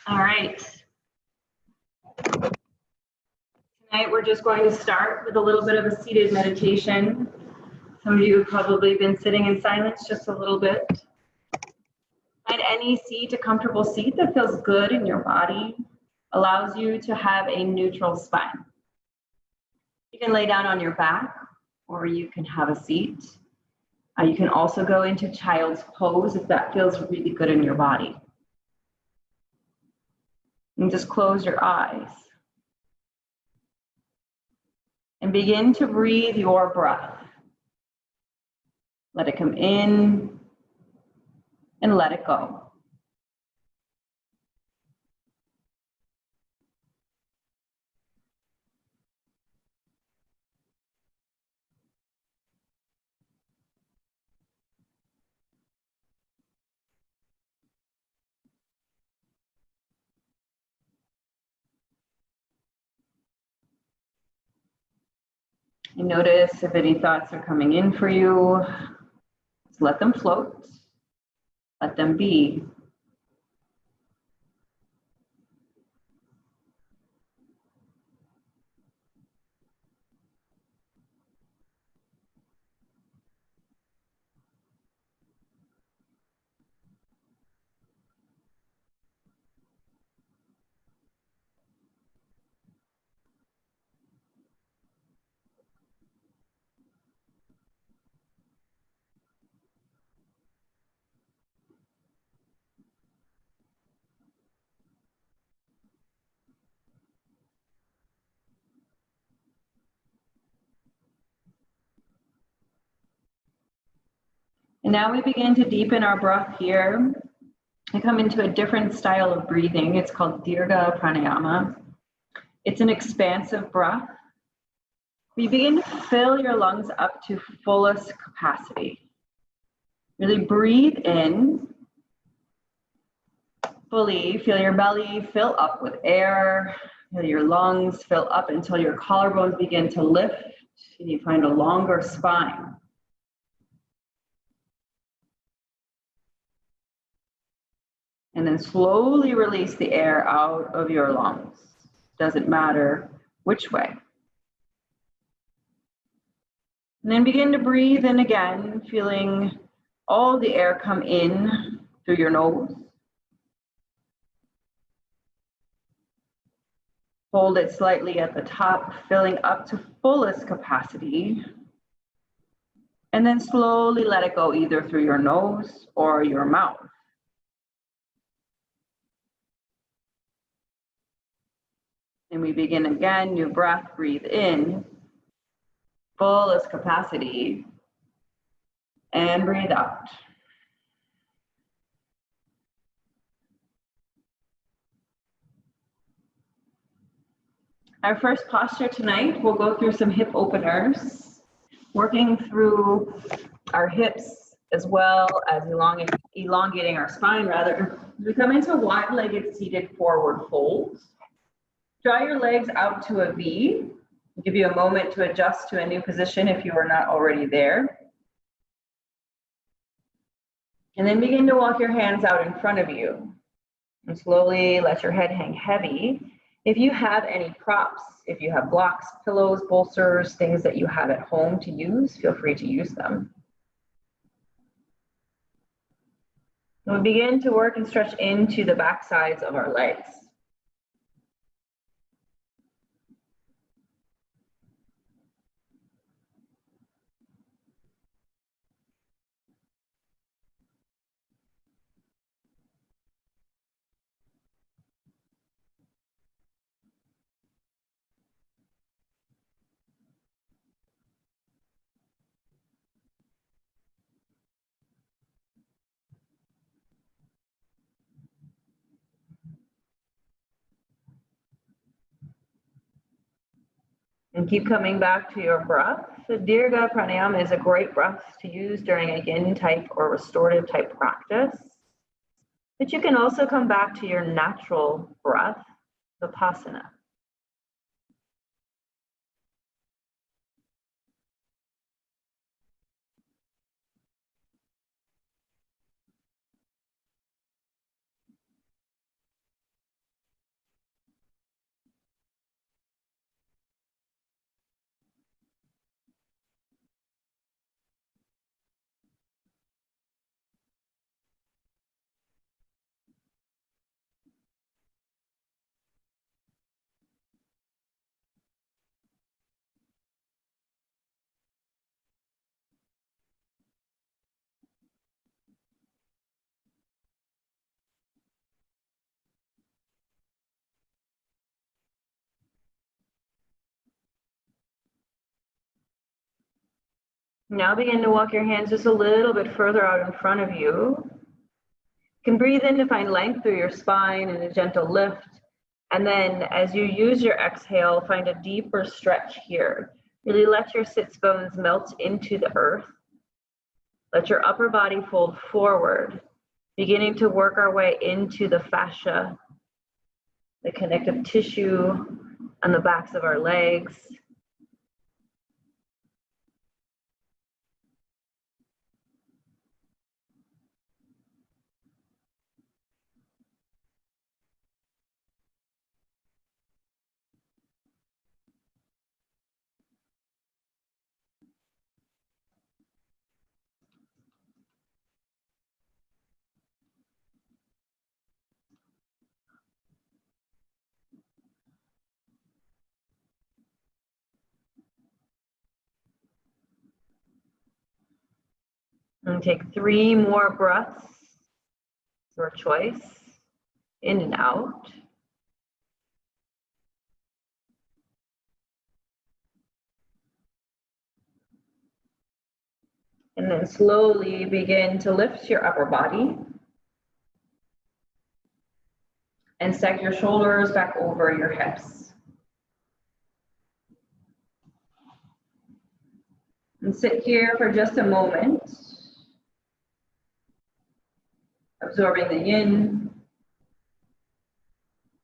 All right. Tonight we're just going to start with a little bit of a seated meditation. Some of you have probably been sitting in silence just a little bit. Find any seat, a comfortable seat that feels good in your body, allows you to have a neutral spine. You can lay down on your back or you can have a seat. You can also go into child's pose if that feels really good in your body. And just close your eyes. And begin to breathe your breath. Let it come in and let it go. And notice if any thoughts are coming in for you. Just let them float. Let them be. And now we begin to deepen our breath here and come into a different style of breathing. It's called Dirga Pranayama. It's an expansive breath. You begin to fill your lungs up to fullest capacity. Really breathe in fully. Feel your belly fill up with air. Feel your lungs fill up until your collarbones begin to lift and you find a longer spine. And then slowly release the air out of your lungs. Doesn't matter which way. And then begin to breathe in again, feeling all the air come in through your nose. Hold it slightly at the top, filling up to fullest capacity. And then slowly let it go either through your nose or your mouth. And we begin again, new breath, breathe in, fullest capacity, and breathe out. Our first posture tonight, we'll go through some hip openers, working through our hips as well as elongating our spine rather. We come into wide-legged seated forward fold. Draw your legs out to a V. I'll give you a moment to adjust to a new position if you are not already there. And then begin to walk your hands out in front of you. And slowly let your head hang heavy. If you have any props, if you have blocks, pillows, bolsters, things that you have at home to use, feel free to use them. And we begin to work and stretch into the back sides of our legs. And keep coming back to your breath. The Dirga Pranayama is a great breath to use during a yin type or restorative type practice. But you can also come back to your natural breath, Vipassana. Now begin to walk your hands just a little bit further out in front of you. You can breathe in to find length through your spine and a gentle lift. And then as you use your exhale, find a deeper stretch here. Really let your sits bones melt into the earth. Let your upper body fold forward, beginning to work our way into the fascia, the connective tissue on the backs of our legs. And take 3 more breaths, your choice, in and out. And then slowly begin to lift your upper body and stack your shoulders back over your hips. And sit here for just a moment, absorbing the yin,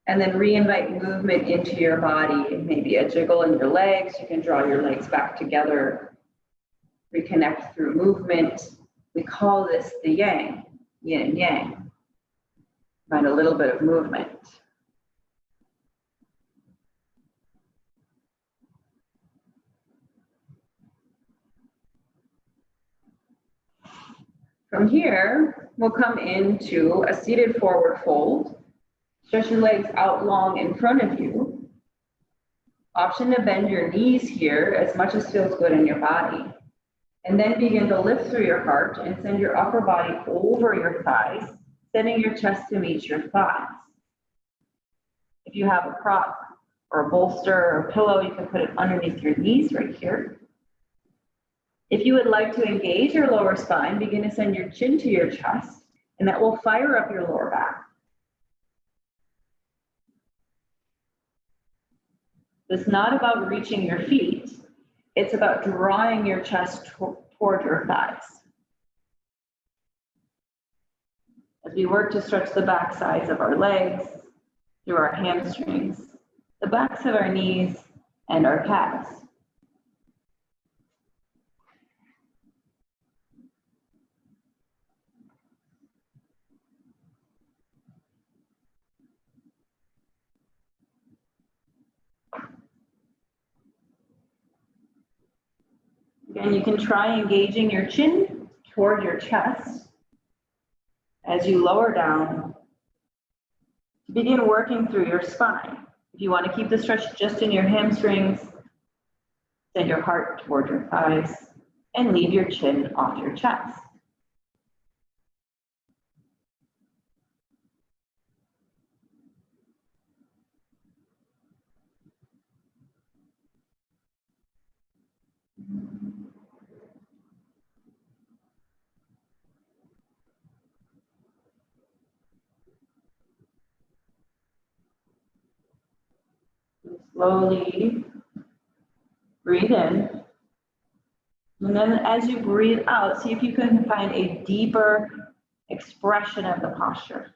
and then re-invite movement into your body. Maybe a jiggle in your legs. You can draw your legs back together, reconnect through movement. We call this the yang, yin and yang. Find a little bit of movement. From here, we'll come into a seated forward fold. Stretch your legs out long in front of you. Option to bend your knees here as much as feels good in your body. And then begin to lift through your heart and send your upper body over your thighs, sending your chest to meet your thighs. If you have a prop or a bolster or a pillow, you can put it underneath your knees right here. If you would like to engage your lower spine, begin to send your chin to your chest, and that will fire up your lower back. It's not about reaching your feet. It's about drawing your chest toward your thighs. As we work to stretch the back sides of our legs, through our hamstrings, the backs of our knees, and our calves. Again, you can try engaging your chin toward your chest as you lower down. Begin working through your spine. If you want to keep the stretch just in your hamstrings, send your heart toward your thighs and leave your chin off your chest. Slowly breathe in. And then as you breathe out, see if you can find a deeper expression of the posture.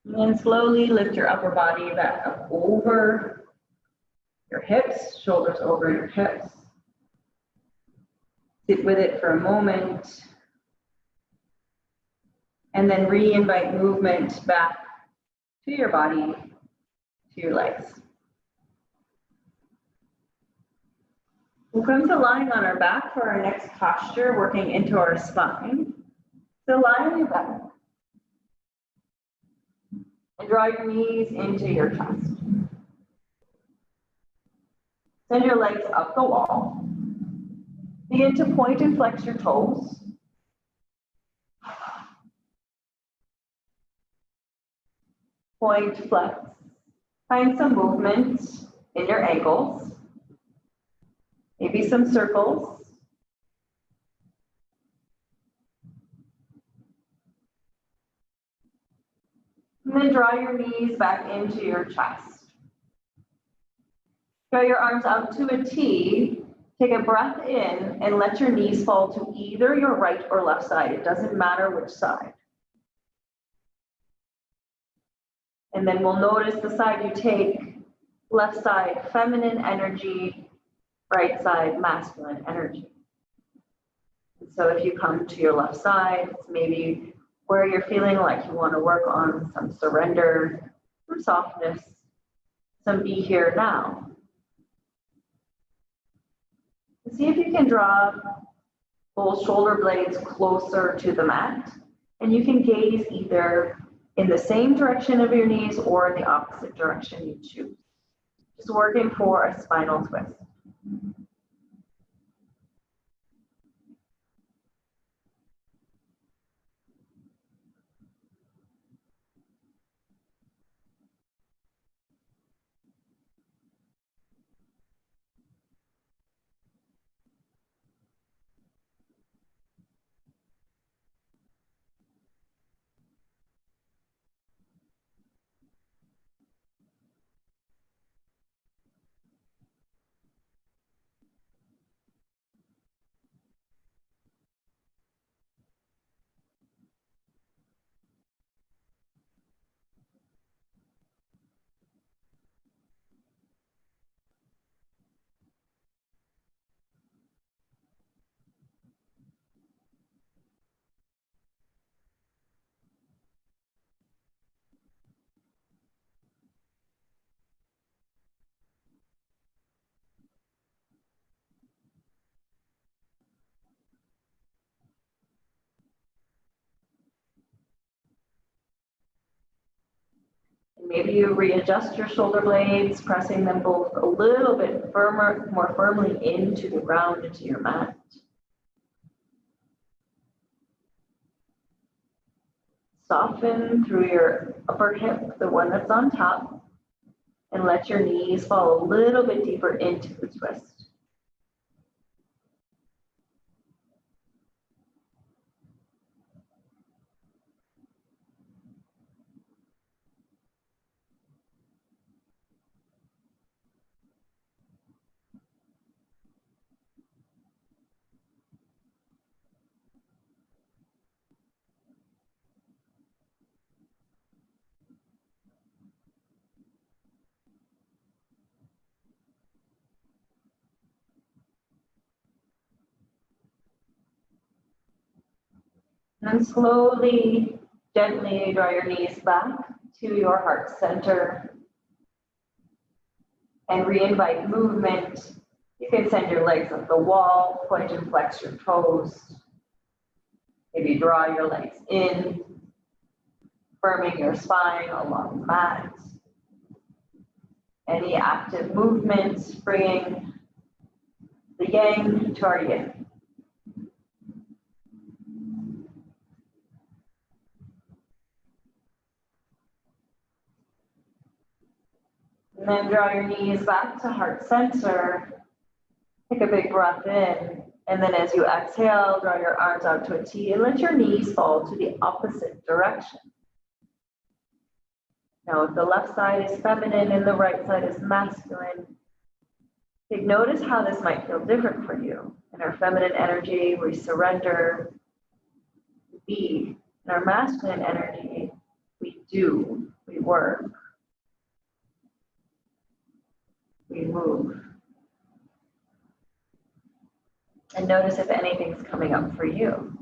And then slowly lift your upper body back up over your hips, shoulders over your hips. Sit with it for a moment. And then re-invite movement back to your body, to your legs. We'll come to lying on our back for our next posture, working into our spine. So lie on your back. And draw your knees into your chest. Send your legs up the wall. Begin to point and flex your toes. Point, flex. Find some movement in your ankles. Maybe some circles. And then draw your knees back into your chest. Draw your arms out to a T. Take a breath in and let your knees fall to either your right or left side. It doesn't matter which side. And then we'll notice the side you take. Left side, feminine energy. Right side, masculine energy. So if you come to your left side, it's maybe where you're feeling like you want to work on some surrender, some softness, some be here now. See if you can draw both shoulder blades closer to the mat, and you can gaze either in the same direction of your knees or in the opposite direction you choose. Just working for a spinal twist. Maybe you readjust your shoulder blades, pressing them both a little bit firmer, more firmly into the ground, into your mat. Soften through your upper hip, the one that's on top, and let your knees fall a little bit deeper into the twist. And slowly, gently draw your knees back to your heart center and re-invite movement. You can send your legs up the wall, point and flex your toes. Maybe draw your legs in, firming your spine along the mat. Any active movements, bringing the yang to our yin. And then draw your knees back to heart center. Take a big breath in. And then as you exhale, draw your arms out to a T and let your knees fall to the opposite direction. Now, if the left side is feminine and the right side is masculine, take notice how this might feel different for you. In our feminine energy, we surrender, we be. In our masculine energy, we do, we work. we move. And notice if anything's coming up for you.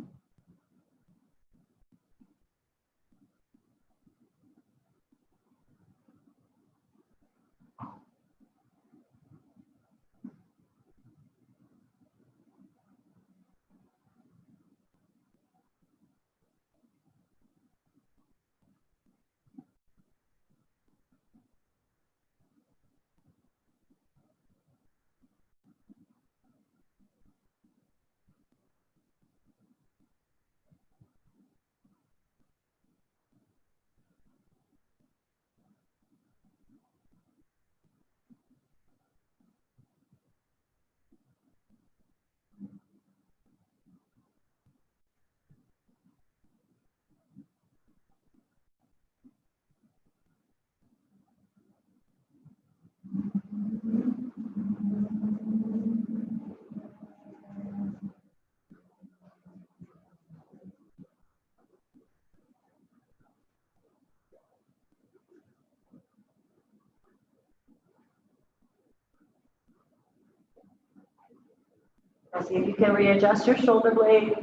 Now see if you can readjust your shoulder blades.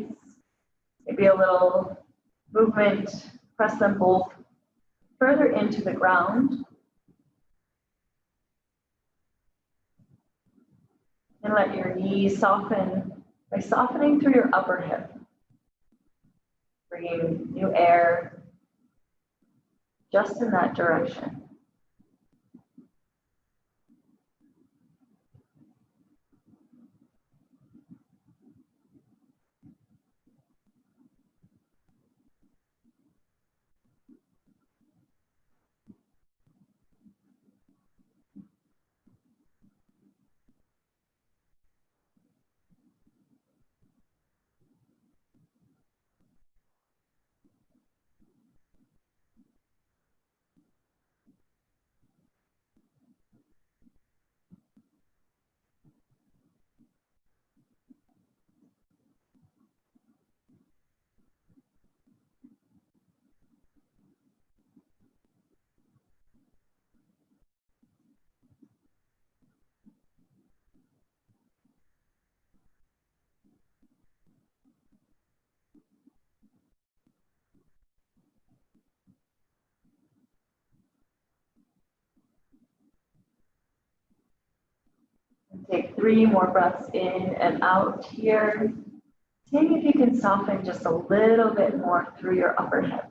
Maybe a little movement, press them both further into the ground. And let your knees soften by softening through your upper hip. Bringing new air just in that direction. Take 3 more breaths in and out here. Seeing if you can soften just a little bit more through your upper hip.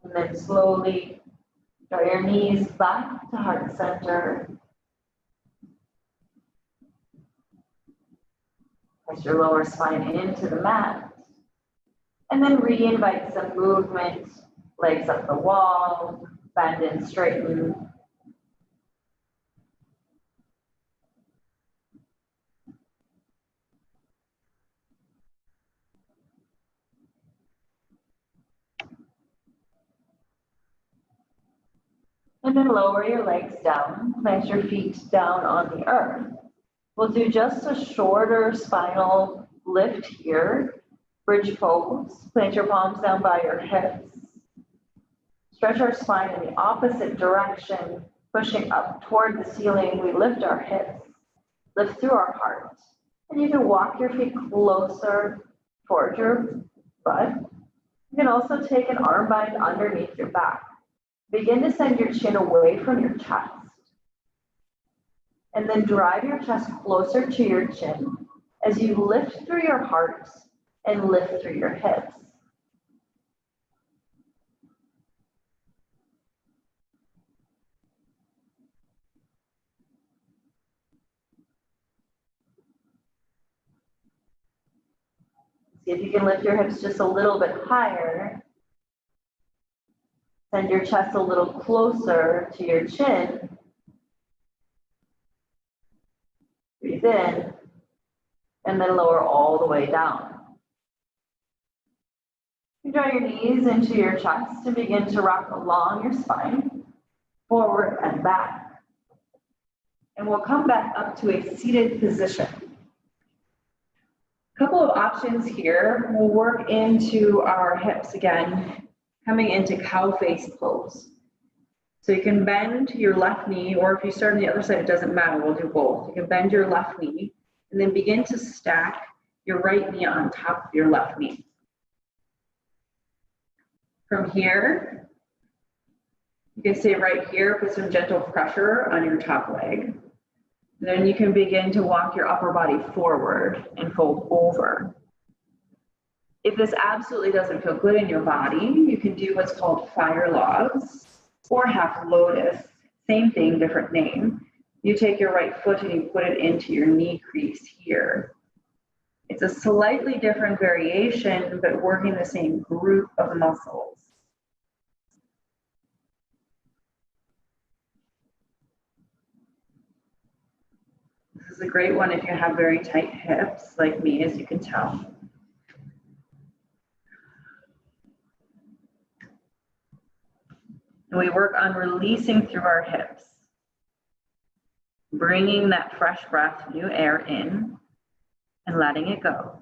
And then slowly draw your knees back to heart center. Press your lower spine into the mat. And then re-invite some movement, legs up the wall, bend and straighten. And then lower your legs down, plant your feet down on the earth. We'll do just a shorter spinal lift here. Bridge pose, plant your palms down by your hips. Stretch our spine in the opposite direction, pushing up toward the ceiling. We lift our hips, lift through our heart. And you can walk your feet closer towards your butt. You can also take an arm bind underneath your back. Begin to send your chin away from your chest. And then drive your chest closer to your chin as you lift through your heart and lift through your hips. See if you can lift your hips just a little bit higher. Send your chest a little closer to your chin. Breathe in, and then lower all the way down. You draw your knees into your chest and begin to rock along your spine, forward and back. And we'll come back up to a seated position. Couple of options here. We'll work into our hips again, coming into cow face pose. So you can bend your left knee, or if you start on the other side, it doesn't matter, we'll do both. You can bend your left knee and then begin to stack your right knee on top of your left knee. From here, you can stay right here, put some gentle pressure on your top leg. Then you can begin to walk your upper body forward and fold over. If this absolutely doesn't feel good in your body, you can do what's called fire logs or half lotus. Same thing, different name. You take your right foot and you put it into your knee crease here. It's a slightly different variation, but working the same group of muscles. This is a great one if you have very tight hips, like me, as you can tell. And we work on releasing through our hips, bringing that fresh breath, new air in, and letting it go.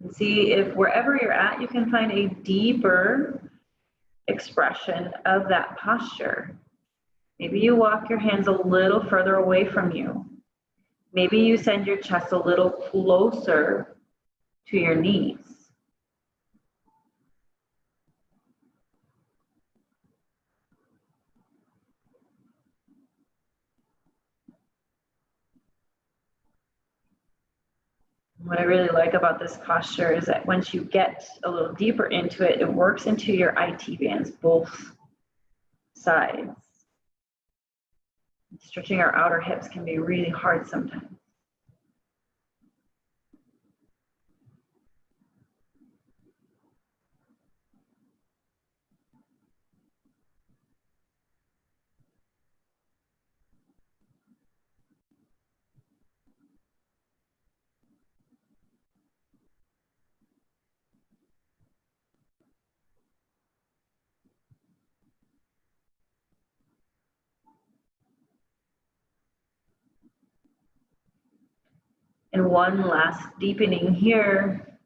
And see if wherever you're at, you can find a deeper expression of that posture. Maybe you walk your hands a little further away from you. Maybe you send your chest a little closer to your knees. What I really like about this posture is that once you get a little deeper into it, it works into your IT bands, both sides. Stretching our outer hips can be really hard sometimes. And one last deepening here,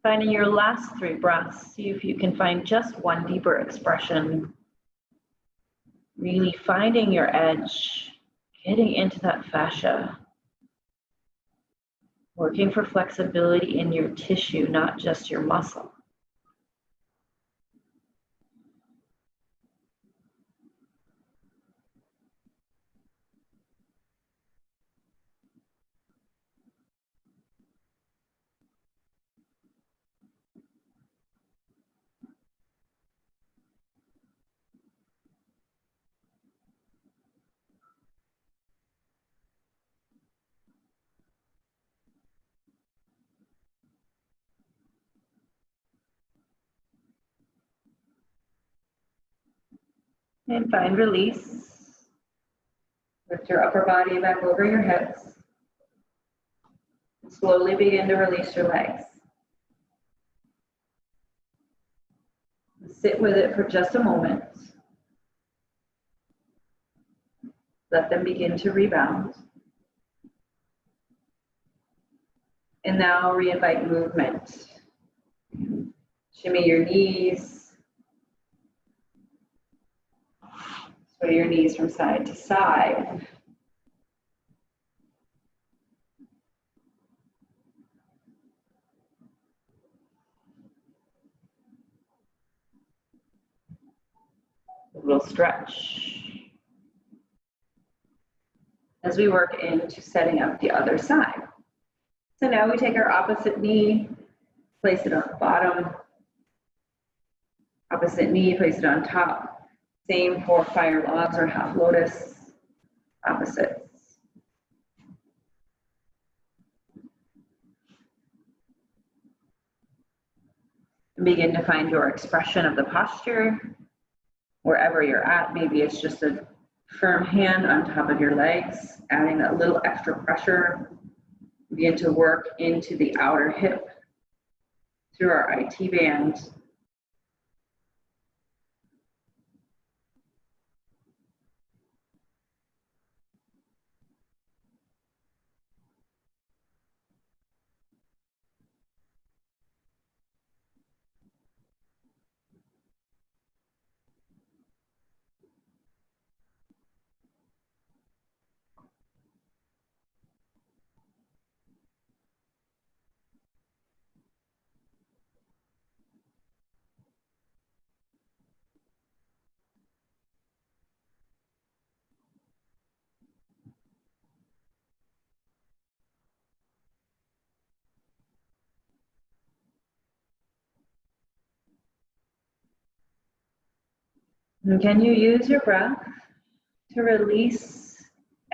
finding your last 3 breaths. See if you can find just one deeper expression. Really finding your edge, getting into that fascia. Working for flexibility in your tissue, not just your muscle. And find release. Lift your upper body back over your hips. And slowly begin to release your legs. Sit with it for just a moment. Let them begin to rebound. And now reinvite movement. Shimmy your knees. Sway your knees from side to side. A little stretch. As we work into setting up the other side. So now we take our opposite knee, place it on the bottom. Opposite knee, place it on top. Same for fire logs or half lotus. Opposites. And begin to find your expression of the posture. Wherever you're at, maybe it's just a firm hand on top of your legs, adding a little extra pressure. Begin to work into the outer hip through our IT band. And can you use your breath to release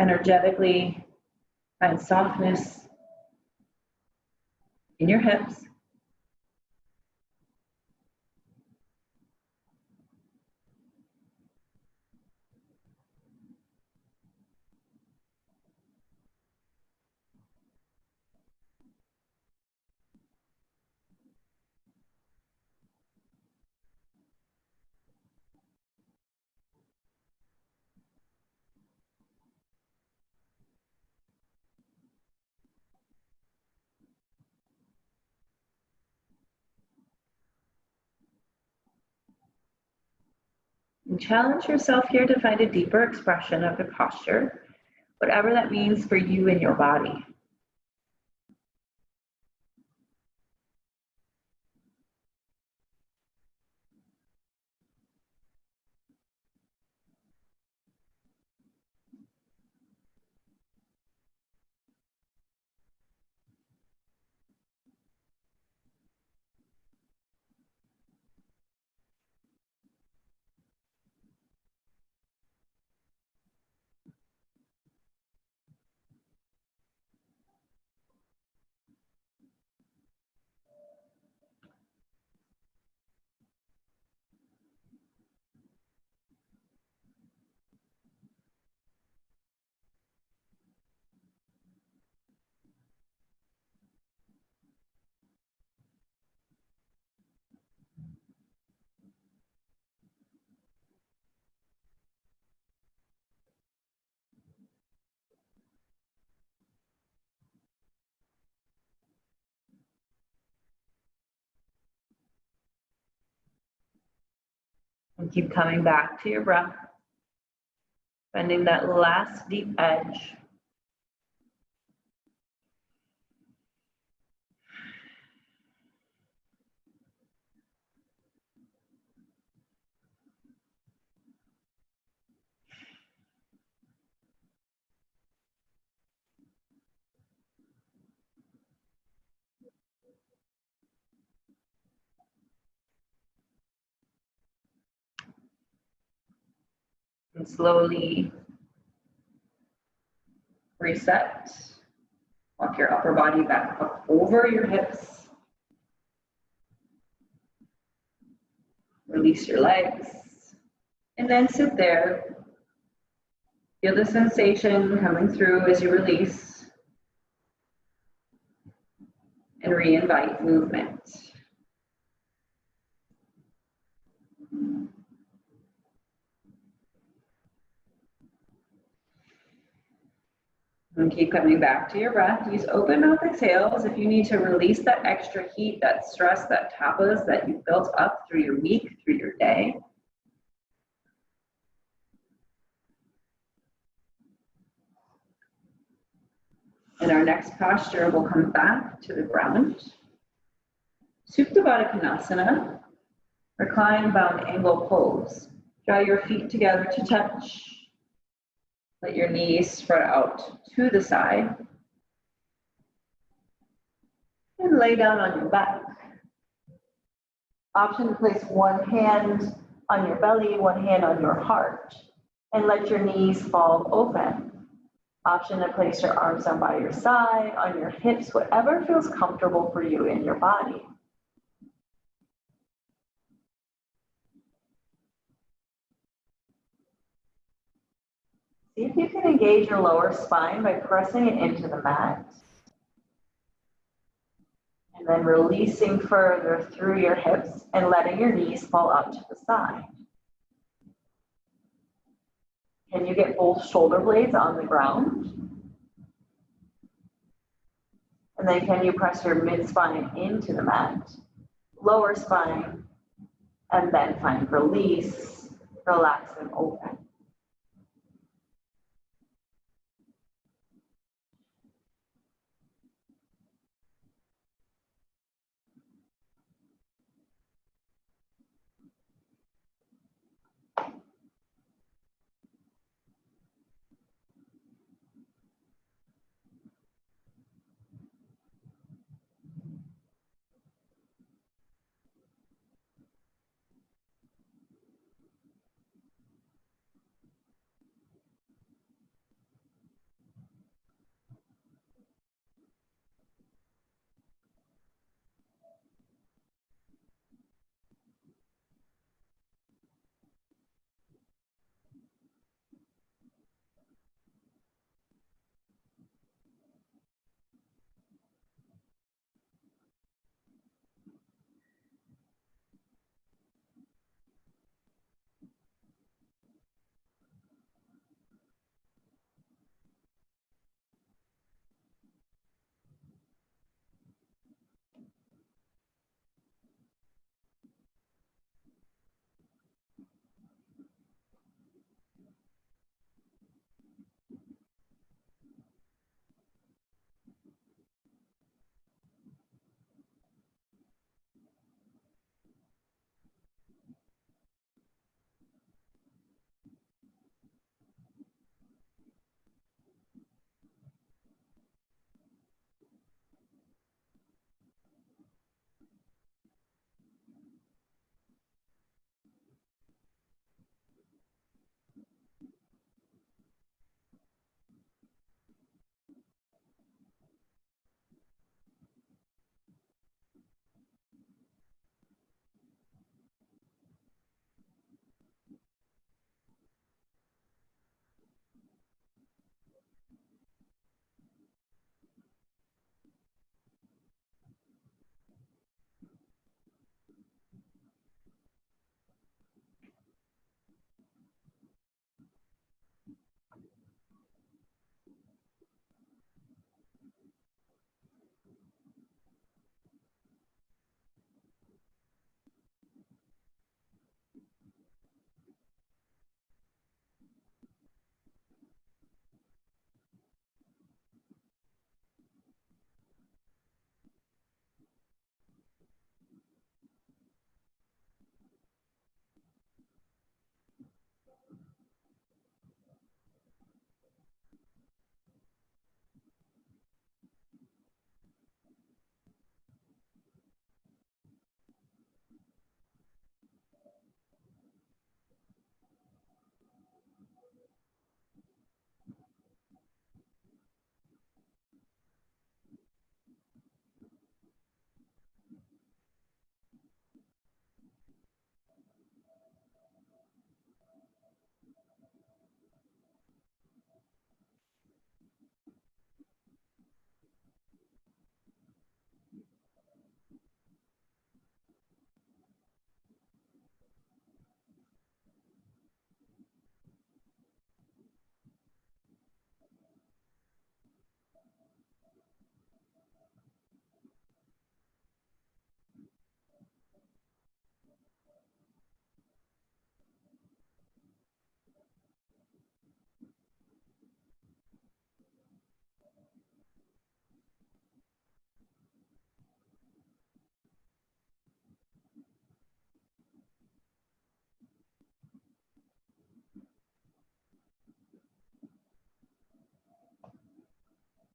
energetically, find softness in your hips? And challenge yourself here to find a deeper expression of the posture, whatever that means for you and your body. And keep coming back to your breath, finding that last deep edge. And slowly reset. Walk your upper body back up over your hips. Release your legs. And then sit there. Feel the sensation coming through as you release. And re-invite movement. And keep coming back to your breath. Use open mouth exhales if you need to release that extra heat, that stress, that tapas that you built up through your week, through your day. In our next posture, we'll come back to the ground. Supta Baddha Konasana, recline bound angle pose. Draw your feet together to touch. Let your knees spread out to the side. And lay down on your back. Option to place one hand on your belly, one hand on your heart, and let your knees fall open. Option to place your arms down by your side, on your hips, whatever feels comfortable for you in your body. See if you can engage your lower spine by pressing it into the mat. And then releasing further through your hips and letting your knees fall out to the side. Can you get both shoulder blades on the ground? And then can you press your mid-spine into the mat, lower spine, and then find release, relax, and open.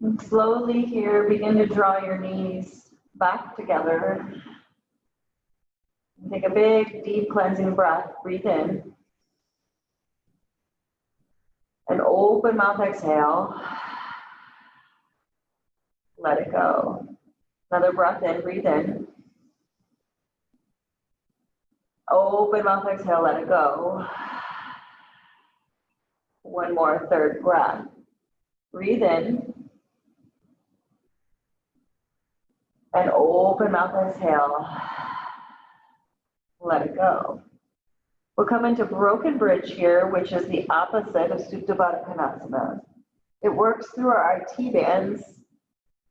And slowly here, begin to draw your knees back together. Take a big, deep cleansing breath. Breathe in. And open mouth, exhale. Let it go. Another breath in, breathe in. Open mouth, exhale, let it go. One more, third breath. Breathe in. And open mouth, exhale. Let it go. We'll come into broken bridge here, which is the opposite of Supta Baddha Konasana. It works through our IT bands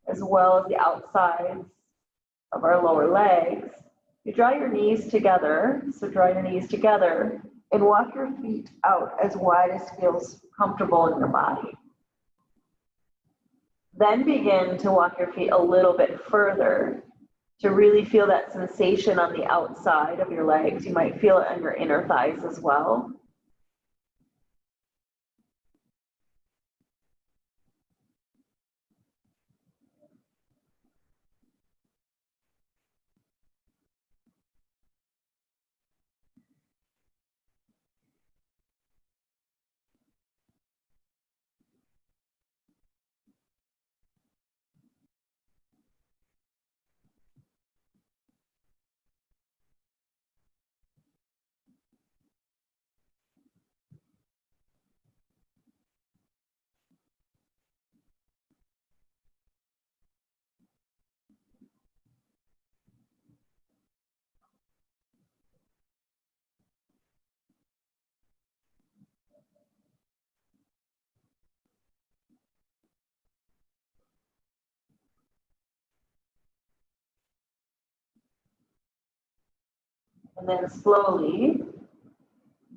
as well as the outsides of our lower legs. You draw your knees together, so draw your knees together and walk your feet out as wide as feels comfortable in your body. Then begin to walk your feet a little bit further to really feel that sensation on the outside of your legs. You might feel it on your inner thighs as well. And then slowly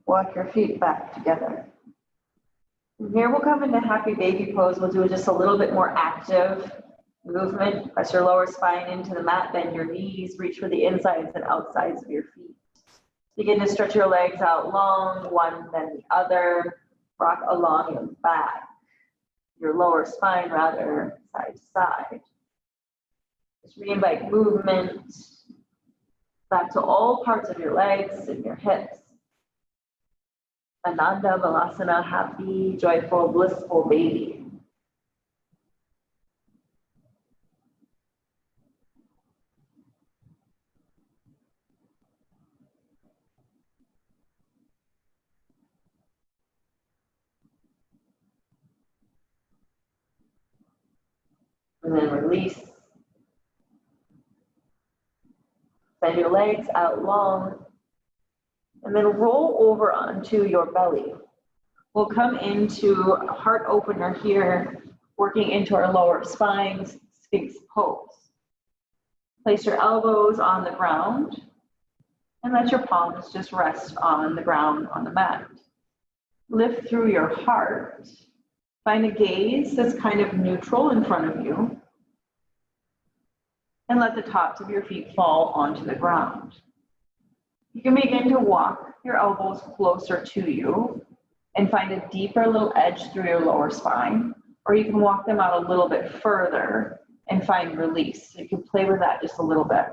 walk your feet back together. From here we'll come into happy baby pose. We'll do just a little bit more active movement. Press your lower spine into the mat, bend your knees, reach for the insides and outsides of your feet. Begin to stretch your legs out long, one then the other. Rock along your back, your lower spine rather, side to side. Just re-invite movement back to all parts of your legs and your hips. Ananda Balasana, happy, joyful, blissful baby. And then release. Send your legs out long. And then roll over onto your belly. We'll come into a heart opener here, working into our lower spines, Sphinx pose. Place your elbows on the ground and let your palms just rest on the ground on the mat. Lift through your heart. Find a gaze that's kind of neutral in front of you. And let the tops of your feet fall onto the ground. You can begin to walk your elbows closer to you and find a deeper little edge through your lower spine, or you can walk them out a little bit further and find release. So you can play with that just a little bit.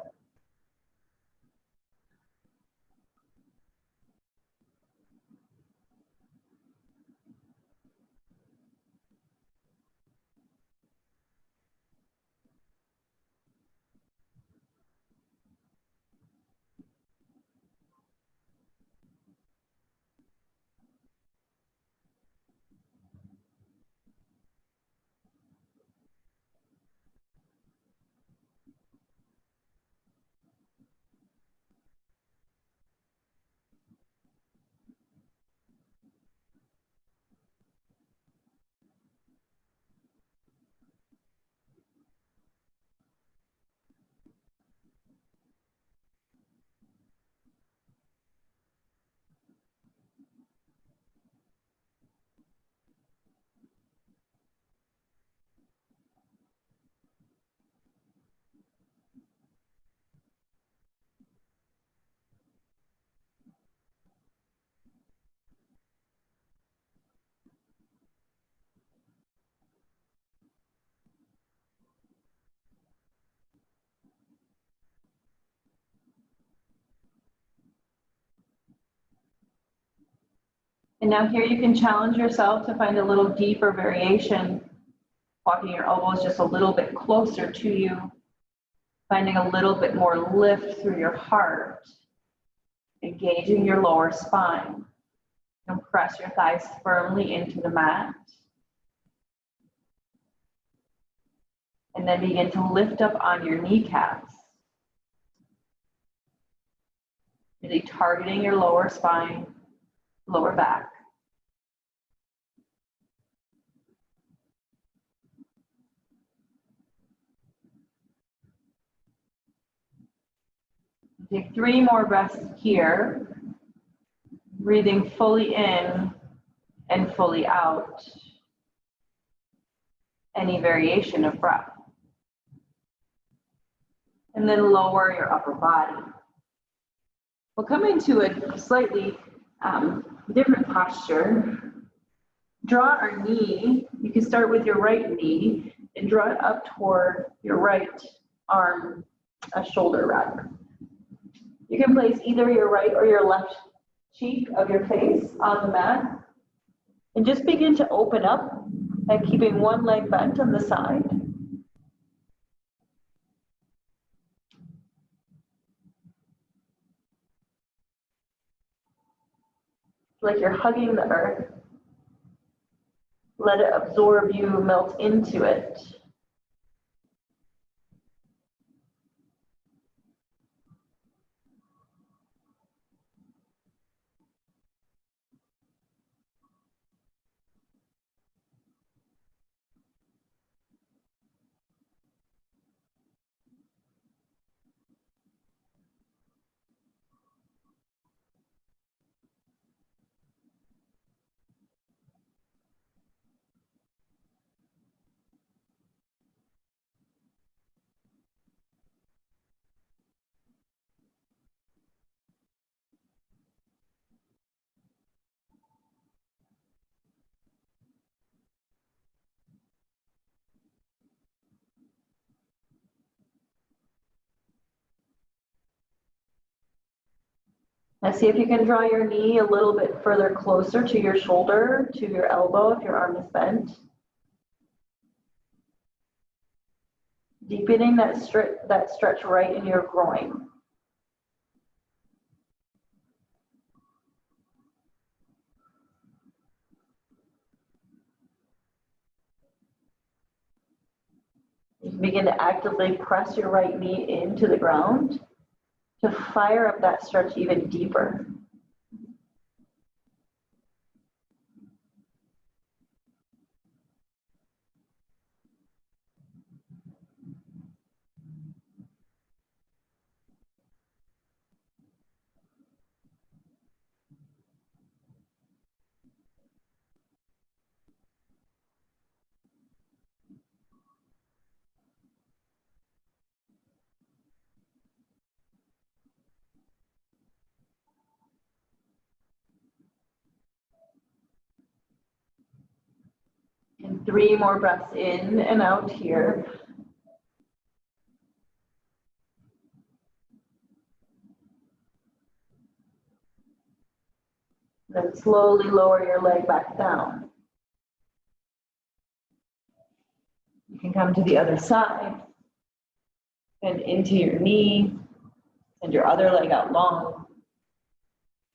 And now here you can challenge yourself to find a little deeper variation, walking your elbows just a little bit closer to you, finding a little bit more lift through your heart, engaging your lower spine. And press your thighs firmly into the mat. And then begin to lift up on your kneecaps. Really targeting your lower spine, lower back. Take 3 more breaths here, breathing fully in and fully out. Any variation of breath. And then lower your upper body. We'll come into a slightly different posture. Draw our knee. You can start with your right knee and draw it up toward your right arm, shoulder rather. You can place either your right or your left cheek of your face on the mat and just begin to open up by keeping one leg bent on the side. Like you're hugging the earth. Let it absorb you, melt into it. Now see if you can draw your knee a little bit further closer to your shoulder, to your elbow if your arm is bent. Deepening that stretch right in your groin. You begin to actively press your right knee into the ground to fire up that stretch even deeper. And 3 more breaths in and out here. Then slowly lower your leg back down. You can come to the other side and into your knee, and your other leg out long.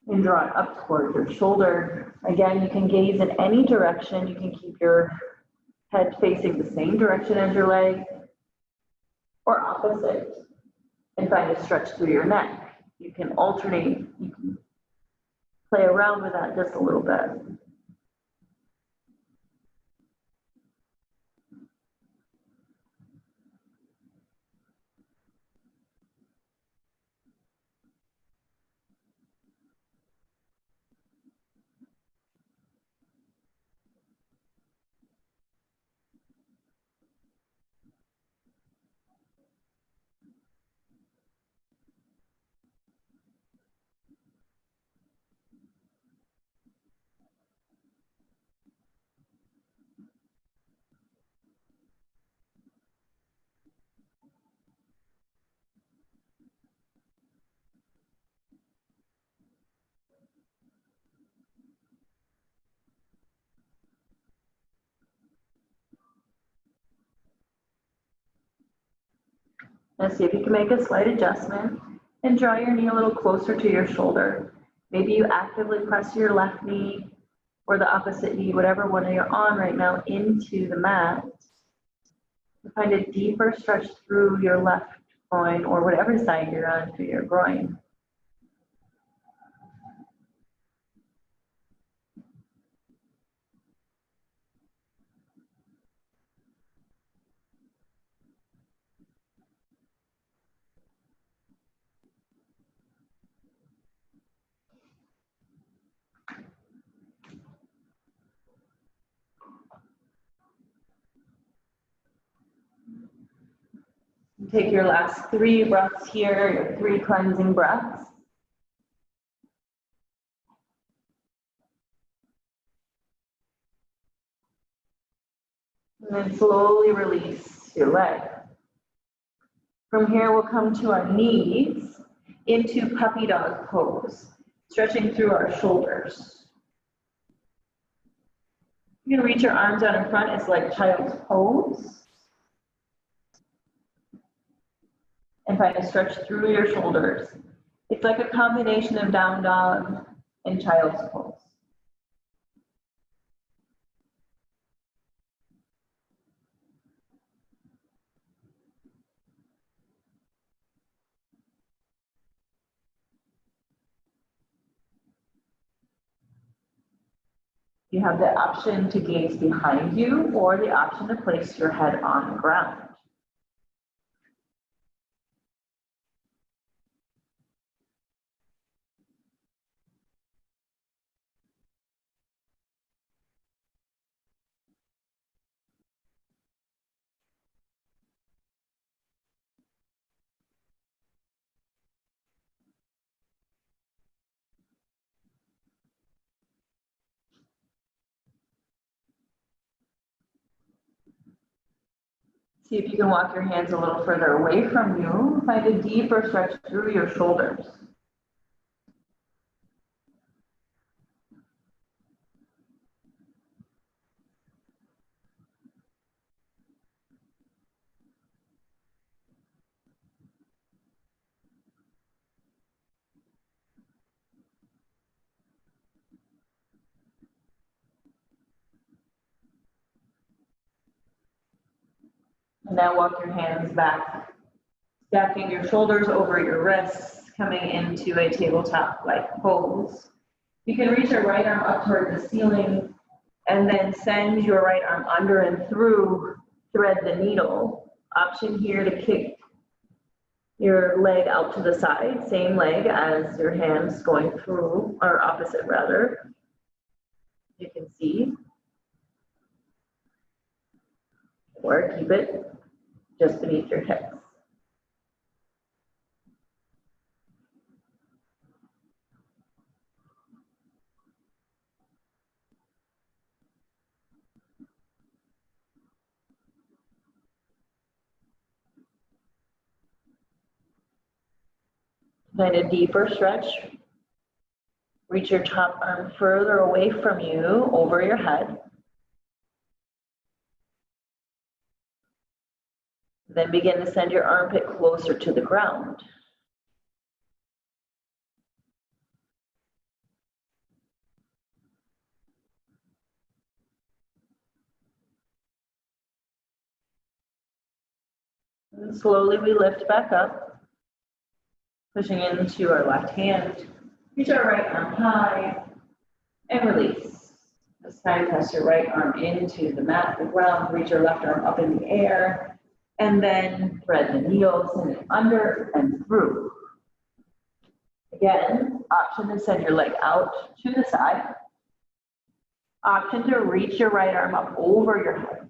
And draw it up toward your shoulder. Again, you can gaze in any direction. You can keep your head facing the same direction as your leg, or opposite, and find a stretch through your neck. You can alternate, you can play around with that just a little bit. Now see if you can make a slight adjustment and draw your knee a little closer to your shoulder. Maybe you actively press your left knee or the opposite knee, whatever one you're on right now, into the mat. Find a deeper stretch through your left groin or whatever side you're on through your groin. Take your last 3 breaths here, your 3 cleansing breaths. And then slowly release your leg. From here, we'll come to our knees into puppy dog pose, stretching through our shoulders. You can reach your arms out in front. It's like child's pose. And find a stretch through your shoulders. It's like a combination of down dog and child's pose. You have the option to gaze behind you or the option to place your head on the ground. See if you can walk your hands a little further away from you. Find a deeper stretch through your shoulders. And now walk your hands back, stacking your shoulders over your wrists, coming into a tabletop-like pose. You can reach your right arm up toward the ceiling and then send your right arm under and through, thread the needle. Option here to kick your leg out to the side, same leg as your hands going through, or opposite rather. You can see. Or keep it just beneath your hips. Find a deeper stretch. Reach your top arm further away from you, over your head. Then begin to send your armpit closer to the ground. And slowly we lift back up, pushing into our left hand. Reach our right arm high and release. This time, press your right arm into the mat, the ground. Reach your left arm up in the air, and then thread the needle, send it under and through. Again, option to send your leg out to the side. Option to reach your right arm up over your head.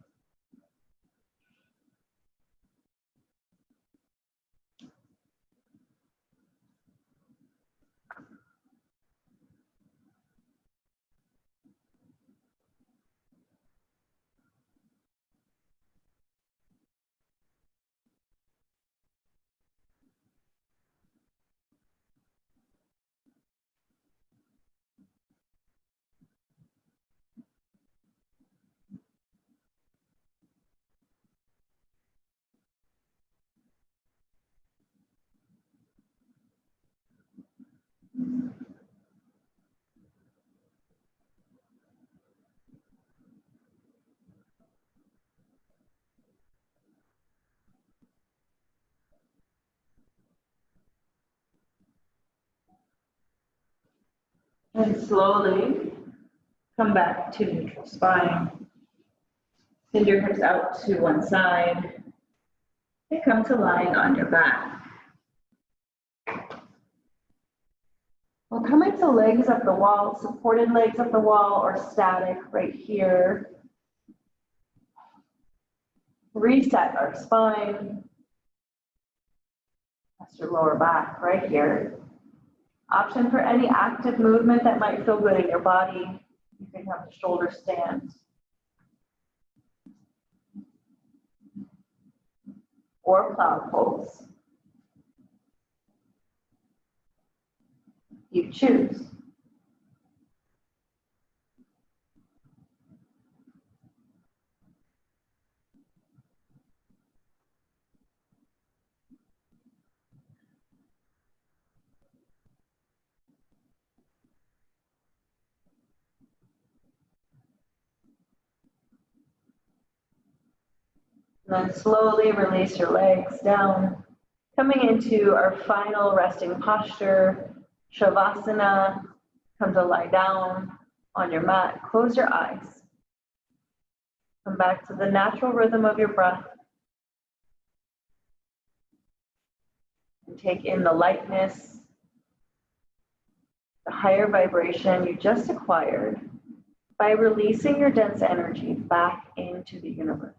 And slowly come back to neutral spine. Send your hips out to one side. And come to lying on your back. We're coming to legs up the wall, supported legs up the wall or static right here. Reset our spine. That's your lower back right here. Option for any active movement that might feel good in your body. You can have the shoulder stand. Or plow pose. You choose. And then slowly release your legs down, coming into our final resting posture, Shavasana. Come to lie down on your mat, close your eyes. Come back to the natural rhythm of your breath. And take in the lightness, the higher vibration you just acquired by releasing your dense energy back into the universe.